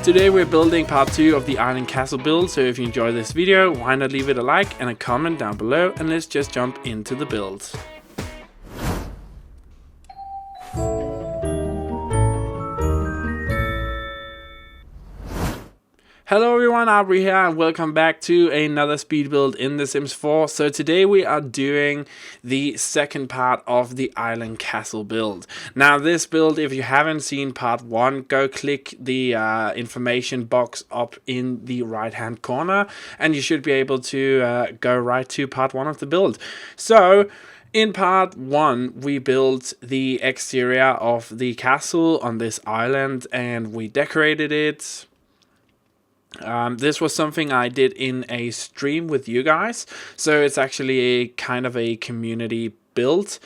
Today we're building part 2 of the island castle build, so if you enjoy this video, why not leave it a like and a comment down below, and let's just jump into the build. Hello everyone, Auvbri here and welcome back to another speed build in The Sims 4. So today we are doing the second part of the island castle build. Now this build, if you haven't seen part 1, go click the information box up in the right hand corner and you should be able to go right to part 1 of the build. So in part 1, we built the exterior of the castle on this island and we decorated it. This was something I did in a stream with you guys, so it's actually a kind of a community build.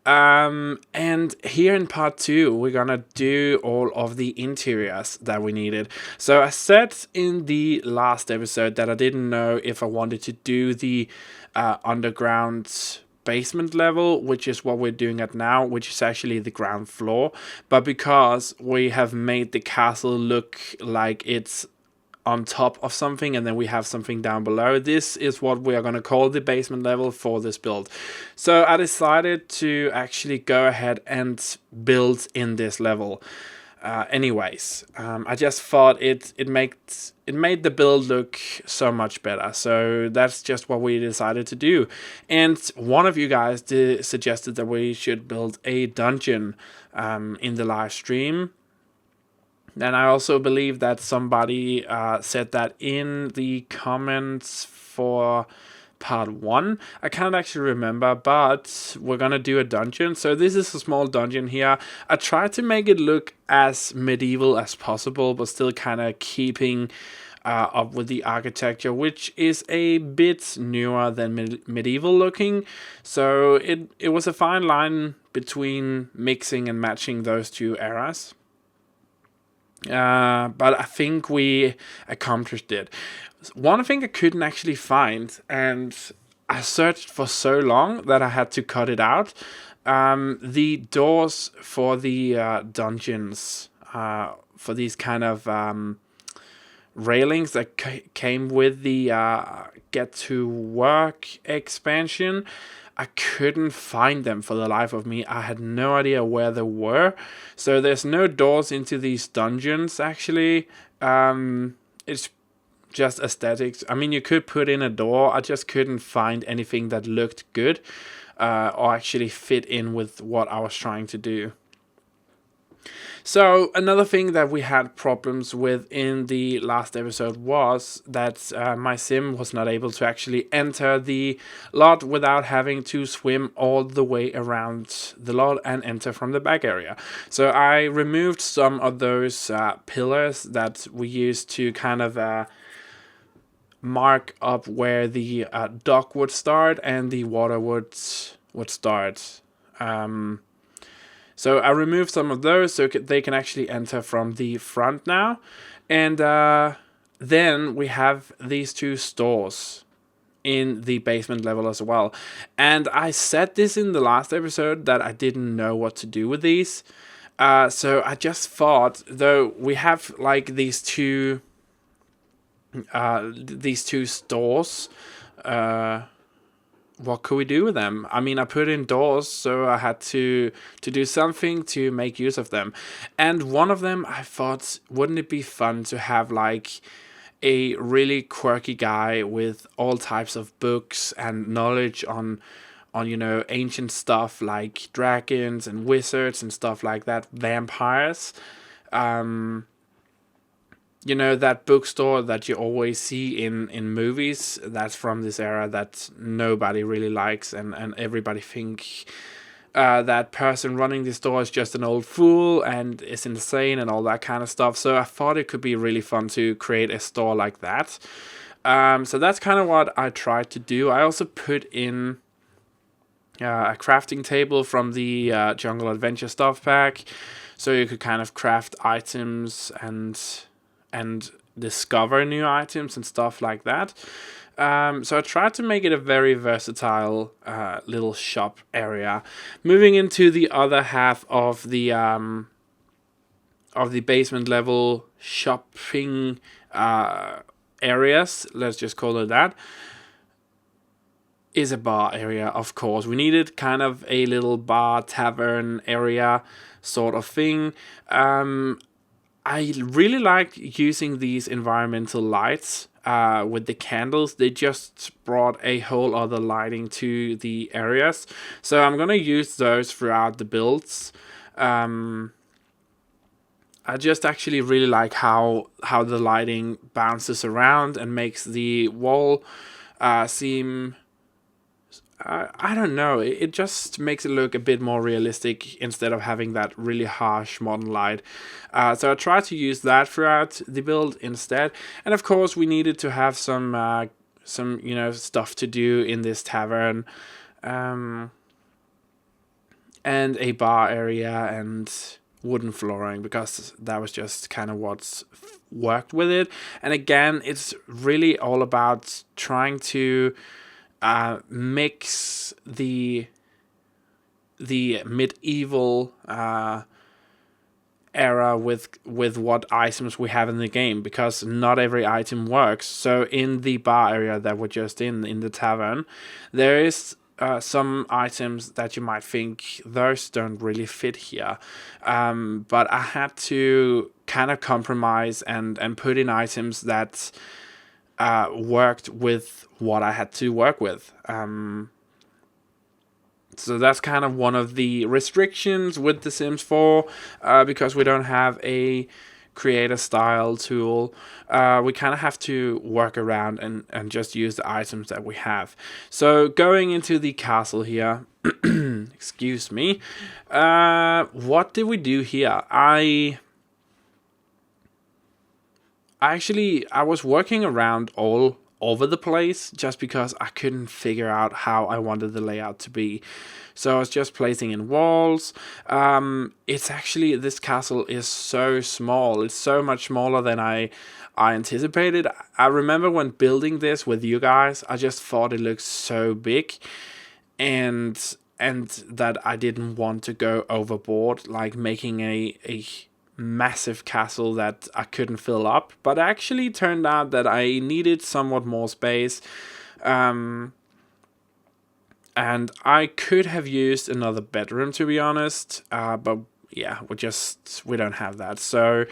And here in part 2, we're gonna do all of the interiors that we needed. So I said in the last episode that I didn't know if I wanted to do the underground basement level, which is what we're doing at now, which is actually the ground floor. But because we have made the castle look like it's on top of something and then we have something down below, this is what we are going to call the basement level for this build. So I decided to actually go ahead and build in this level. I just thought it made the build look so much better, so that's just what we decided to do. And one of you guys suggested that we should build a dungeon in the live stream. And I also believe that somebody said that in the comments for part 1. I can't actually remember, but we're gonna do a dungeon. So this is a small dungeon here. I tried to make it look as medieval as possible, but still kind of keeping up with the architecture, which is a bit newer than medieval looking. So it was a fine line between mixing and matching those two eras. But I think we accomplished it. One thing I couldn't actually find, and I searched for so long that I had to cut it out, the doors for the dungeons, for these kind of railings that came with the Get to Work expansion. I couldn't find them for the life of me. I had no idea where they were. So there's no doors into these dungeons actually. It's just aesthetics. I mean, you could put in a door. I just couldn't find anything that looked good or actually fit in with what I was trying to do. So another thing that we had problems with in the last episode was that my sim was not able to actually enter the lot without having to swim all the way around the lot and enter from the back area. So I removed some of those pillars that we used to kind of mark up where the dock would start and the water would start. So I removed some of those so they can actually enter from the front now. And then we have these two stores in the basement level as well. And I said this in the last episode that I didn't know what to do with these. So I just thought, though we have like these two stores, what could we do with them? I mean, I put in doors, so I had to do something to make use of them. And one of them, I thought, wouldn't it be fun to have like a really quirky guy with all types of books and knowledge on you know, ancient stuff like dragons and wizards and stuff like that, vampires. You know, that bookstore that you always see in movies, that's from this era that nobody really likes, and everybody think that person running the store is just an old fool and is insane and all that kind of stuff. So I thought it could be really fun to create a store like that. So that's kind of what I tried to do. I also put in a crafting table from the Jungle Adventure stuff pack, so you could kind of craft items and discover new items and stuff like that. So I tried to make it a very versatile little shop area. Moving into the other half of the the basement level shopping areas, let's just call it that, is a bar area. Of course, we needed kind of a little bar tavern area sort of thing. I really like using these environmental lights with the candles. They just brought a whole other lighting to the areas. So I'm going to use those throughout the builds. I just actually really like how the lighting bounces around and makes the wall seem... I don't know, it just makes it look a bit more realistic instead of having that really harsh modern light. So I tried to use that throughout the build instead. And of course we needed to have some stuff to do in this tavern. And a bar area and wooden flooring, because that was just kind of what's worked with it. And again, it's really all about trying to mix the medieval era with what items we have in the game, because not every item works. So in the bar area that we're just in the tavern, there is some items that you might think those don't really fit here, but I had to kind of compromise and put in items that worked with what I had to work with. So that's kind of one of the restrictions with The Sims 4, because we don't have a creator style tool. We kind of have to work around and just use the items that we have. So going into the castle here, excuse me, what did we do here? I was working around all over the place just because I couldn't figure out how I wanted the layout to be. So I was just placing in walls. It's actually, this castle is so small. It's so much smaller than I anticipated. I remember when building this with you guys, I just thought it looked so big, and that I didn't want to go overboard, like making a massive castle that I couldn't fill up. But actually turned out that I needed somewhat more space, and I could have used another bedroom, to be honest, but yeah, we don't have that. So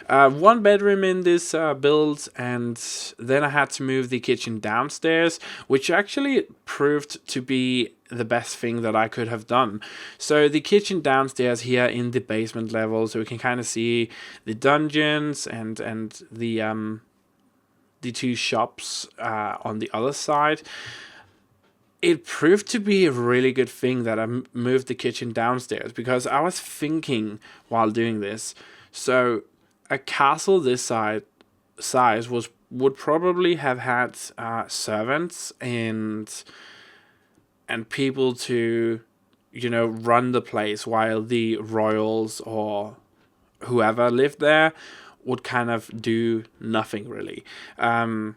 one bedroom in this build, and then I had to move the kitchen downstairs, which actually proved to be the best thing that I could have done. So the kitchen downstairs here in the basement level, so we can kind of see the dungeons and the two shops on the other side. It proved to be a really good thing that I moved the kitchen downstairs, because I was thinking while doing this, so a castle this size would probably have had servants and people to, run the place, while the royals or whoever lived there would kind of do nothing really. But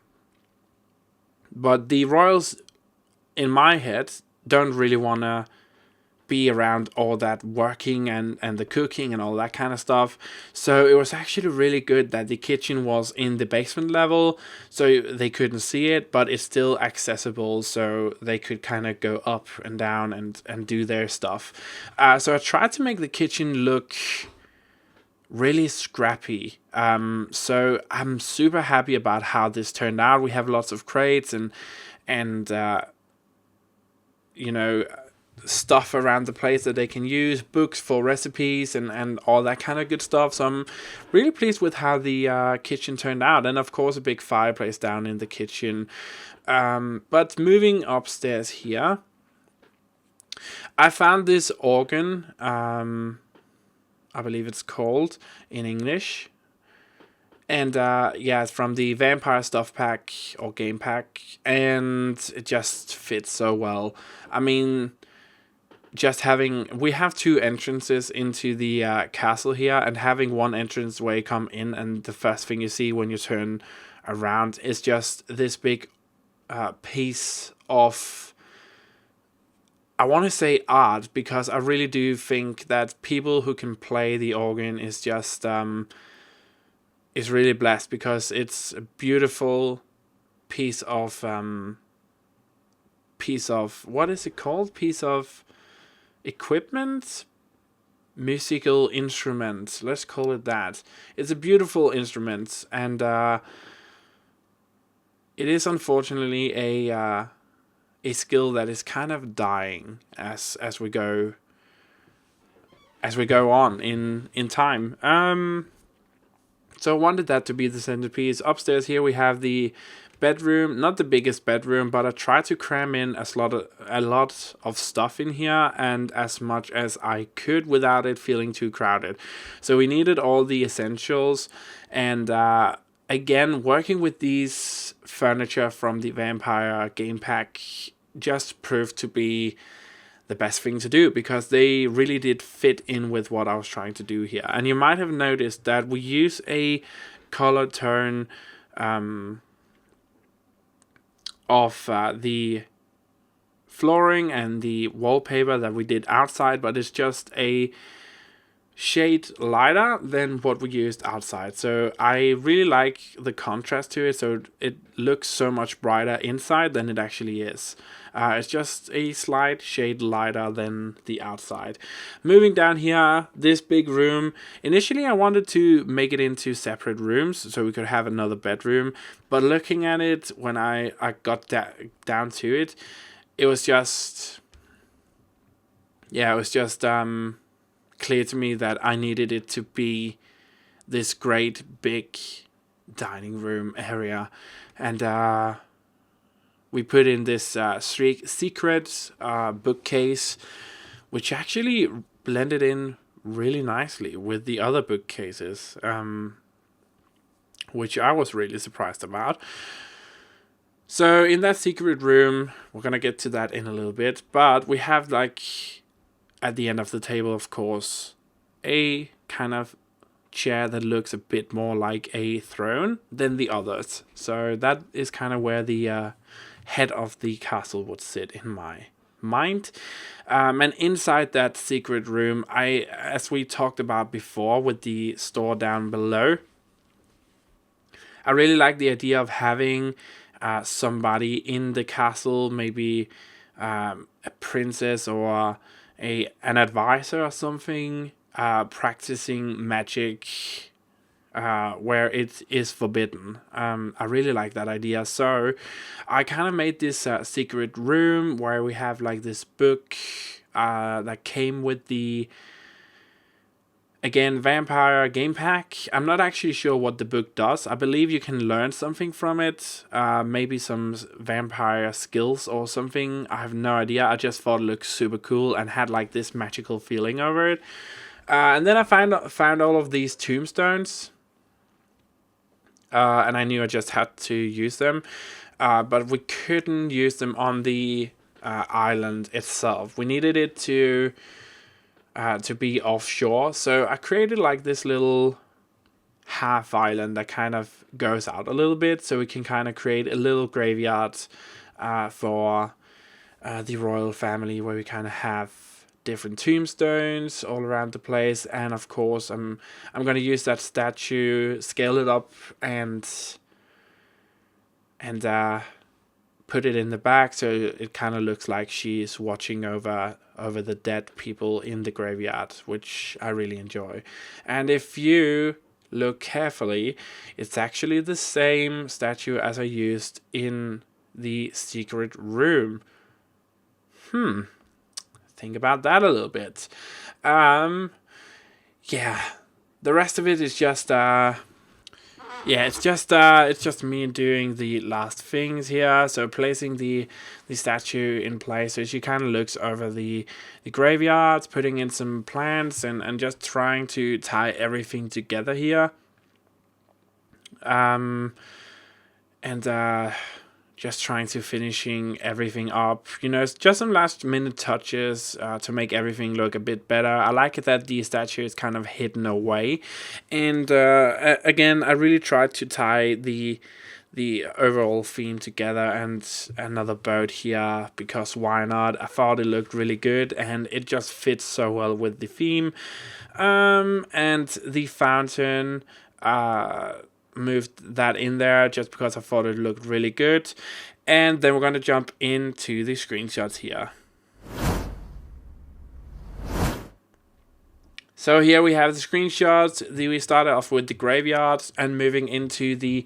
the royals, in my head, don't really want to be around all that working and the cooking and all that kind of stuff. So it was actually really good that the kitchen was in the basement level, so they couldn't see it, but it's still accessible, so they could kind of go up and down and do their stuff. So I tried to make the kitchen look really scrappy. So I'm super happy about how this turned out. We have lots of crates and stuff around the place that they can use, books for recipes and all that kind of good stuff. So I'm really pleased with how the kitchen turned out, and of course a big fireplace down in the kitchen. But moving upstairs here, I found this organ, I believe it's called in English. And it's from the Vampire Stuff Pack or Game Pack, and it just fits so well. I mean, we have two entrances into the castle here, and having one entrance where you come in and the first thing you see when you turn around is just this big piece of I want to say art, because I really do think that people who can play the organ is just is really blessed, because it's a beautiful piece of what is it called? Piece of equipment, musical instrument. Let's call it that. It's a beautiful instrument, and it is unfortunately a skill that is kind of dying as we go on in time. So I wanted that to be the centerpiece. Upstairs here we have the bedroom, not the biggest bedroom, but I tried to cram in a lot of stuff in here, and as much as I could without it feeling too crowded. So we needed all the essentials, and again, working with these furniture from the Vampire game pack just proved to be the best thing to do, because they really did fit in with what I was trying to do here. And you might have noticed that we use a color tone of the flooring and the wallpaper that we did outside, but it's just a shade lighter than what we used outside. So I really like the contrast to it, so it looks so much brighter inside than it actually is. It's just a slight shade lighter than the outside. Moving down here, this big room. Initially I wanted to make it into separate rooms so we could have another bedroom, but looking at it when I got down to it, it was just clear to me that I needed it to be this great big dining room area. And we put in this secret bookcase, which actually blended in really nicely with the other bookcases, which I was really surprised about. So in that secret room, we're gonna get to that in a little bit, but we have, like, at the end of the table, of course, a kind of chair that looks a bit more like a throne than the others. So that is kind of where the head of the castle would sit in my mind. And inside that secret room, as we talked about before with the store down below, I really like the idea of having somebody in the castle, maybe a princess or an advisor or something, practicing magic where it is forbidden. I really like that idea. So I kind of made this secret room where we have, like, this book that came with the, again, Vampire game pack. I'm not actually sure what the book does. I believe you can learn something from it. Maybe some vampire skills or something. I have no idea. I just thought it looked super cool and had, like, this magical feeling over it. And then I found all of these tombstones. And I knew I just had to use them. But we couldn't use them on the island itself. We needed it to be offshore. So I created, like, this little half island that kind of goes out a little bit, so we can kind of create a little graveyard for the royal family, where we kind of have different tombstones all around the place. And of course I'm going to use that statue, scale it up, and put it in the back, so it kind of looks like she's watching over the dead people in the graveyard, which I really enjoy. And if you look carefully, it's actually the same statue as I used in the secret room. Think about that a little bit. The rest of it is just it's just me doing the last things here. So placing the statue in place, so she kind of looks over the graveyards, putting in some plants, and just trying to tie everything together here. Just trying to finishing everything up. It's just some last minute touches to make everything look a bit better. I like it that the statue is kind of hidden away. And again, I really tried to tie the the overall theme together, and another boat here because why not? I thought it looked really good and it just fits so well with the theme. And the fountain, moved that in there just because I thought it looked really good. And then we're going to jump into the screenshots here. So here we have the screenshots. We started off with the graveyards and moving into the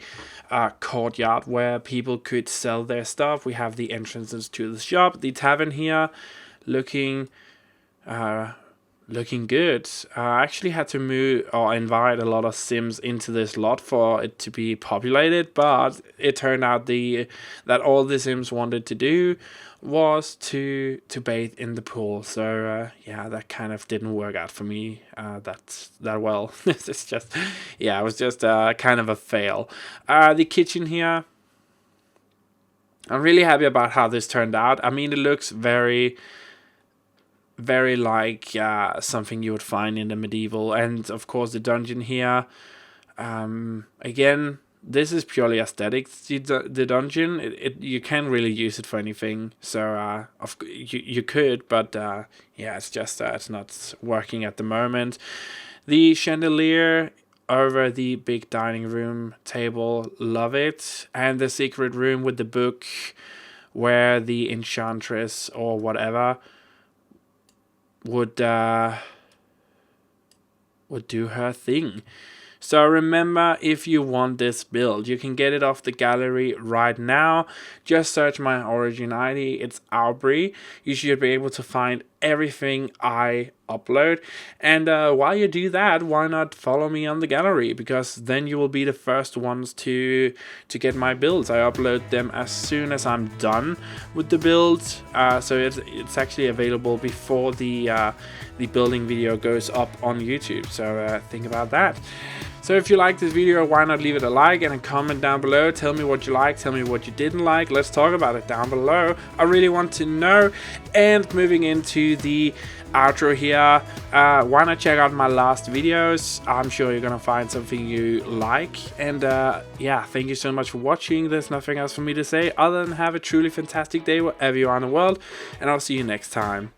courtyard where people could sell their stuff. We have the entrances to the shop, the tavern here, looking good. I actually had to move or invite a lot of Sims into this lot for it to be populated, but it turned out that all the Sims wanted to do was to bathe in the pool. So yeah, that kind of didn't work out for me that well. It's just, yeah, it was just kind of a fail. The kitchen here, I'm really happy about how this turned out. I mean, it looks very like something you would find in the medieval. And of course the dungeon here, again, this is purely aesthetics. The dungeon, you can't really use it for anything, so you could, but yeah, it's just it's not working at the moment. The chandelier over the big dining room table, love it. And the secret room with the book where the enchantress or whatever would do her thing. So remember, if you want this build, you can get it off the gallery right now. Just search my origin ID, it's Auvbri. You should be able to find everything I upload. And while you do that, why not follow me on the gallery? Because then you will be the first ones to get my builds. I upload them as soon as I'm done with the build. So it's actually available before the building video goes up on YouTube. So think about that. So if you like this video, why not leave it a like and a comment down below. Tell me what you liked, tell me what you didn't like. Let's talk about it down below. I really want to know. And moving into the outro here, why not check out my last videos? I'm sure you're gonna find something you like. And yeah, thank you so much for watching. There's nothing else for me to say other than have a truly fantastic day wherever you are in the world, and I'll see you next time.